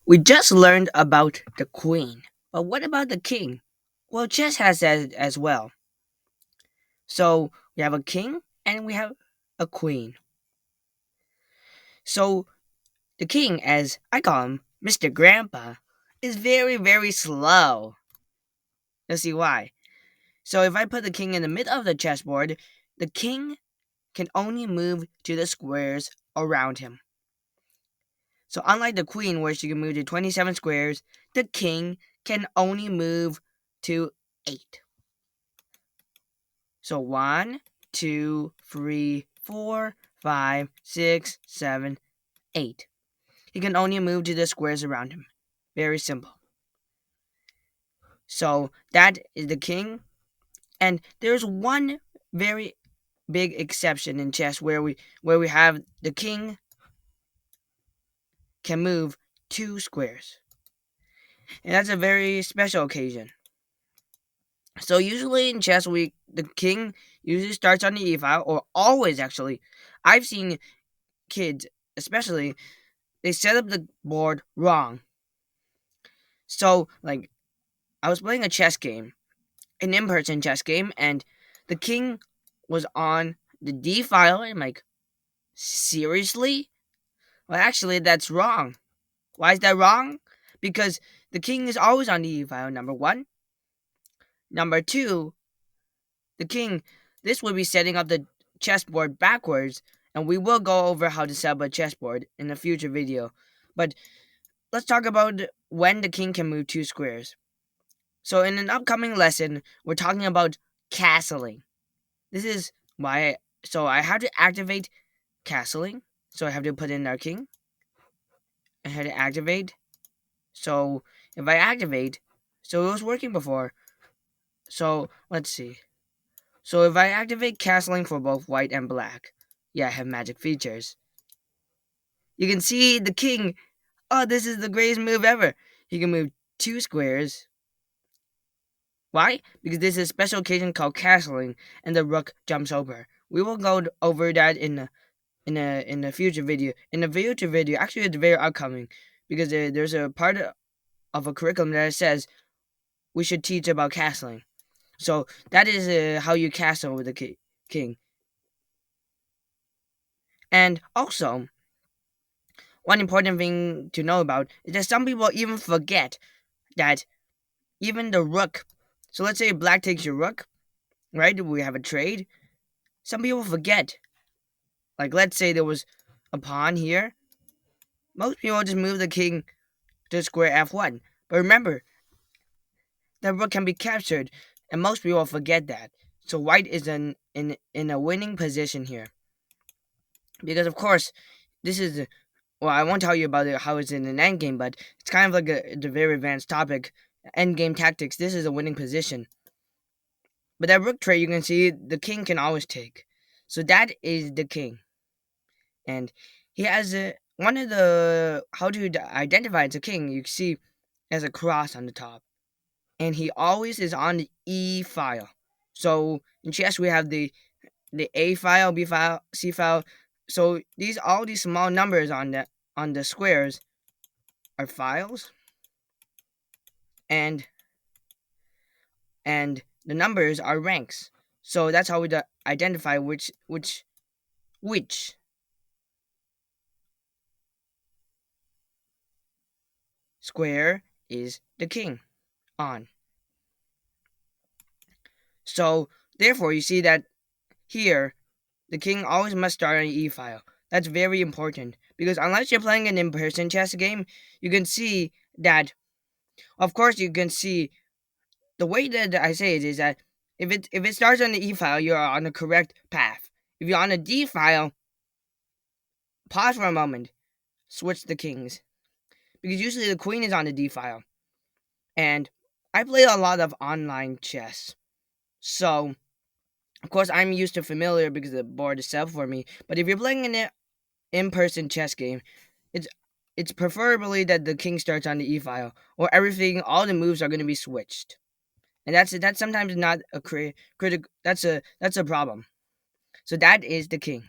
We just learned about the queen, but what about the king? Well, chess has that as well. So we have a king and we have a queen. So the king, as I call him, Mr. Grandpa, is very, very slow. Let's see why. So if I put the king in the middle of the chessboard, the king can only move to the squares around him. So unlike the queen, where she can move to 27 squares, the king can only move to 8. So 1, 2, 3, 4, 5, 6, 7, 8. He can only move to the squares around him. Very simple. So that is the king. And there's one very big exception in chess where we have the king can move 2 squares. And that's a very special occasion. So usually in chess the king usually starts on the e file, or always actually. I've seen kids especially, they set up the board wrong. So, like, I was playing a chess game, an in person chess game, and the king was on the d file. And I'm like, seriously? Well, actually, that's wrong. Why is that wrong? Because the king is always on the e file, number one. Number two, the king, this would be setting up the chessboard backwards, and we will go over how to set up a chessboard in a future video. But let's talk about when the king can move 2 squares. So in an upcoming lesson, we're talking about castling. This is why. So I have to activate castling. So I have to put in our king. I had to activate. So if I activate, so it was working before. So let's see. So if I activate castling for both white and black, yeah, I have magic features. You can see the king. Oh, this is the greatest move ever. He can move 2 squares. Why? Because this is a special occasion called castling, and the rook jumps over. We will go over that in a future video. In the future video, actually, it's very upcoming, because there's a part of a curriculum that says we should teach about castling. So that is how you castle with the king. And also, one important thing to know about is that some people even forget that even the rook. So let's say black takes your rook, right? We have a trade. Some people forget. Like, let's say there was a pawn here. Most people just move the king to square f1. But remember, that rook can be captured, and most people forget that. So white is in a winning position here. Because, of course, this is, well, I won't tell you about it, how it's in an endgame, but it's kind of like the very advanced topic. Endgame tactics, this is a winning position. But that rook trade, you can see the king can always take. So that is the king. And he has one of the, how to identify it's a king, you see has a cross on the top. And he always is on the E file. So in chess we have the A file, B file, C file. So all these small numbers on the squares are files, and the numbers are ranks. So that's how we identify which square is the king on. So therefore you see that here the king always must start on the E file. That's very important, because unless you're playing an in-person chess game, you can see that, of course, you can see the way that I say it is that if it starts on the E file, you're on the correct path. If you're on a D file, pause for a moment, switch the kings, because usually the queen is on the D file. And I play a lot of online chess, so of course I'm used to familiar because the board is set for me. But if you're playing an in-person chess game, it's it's preferably that the king starts on the E file, or all the moves are going to be switched, and that's sometimes not a critical. That's a problem. So that is the king.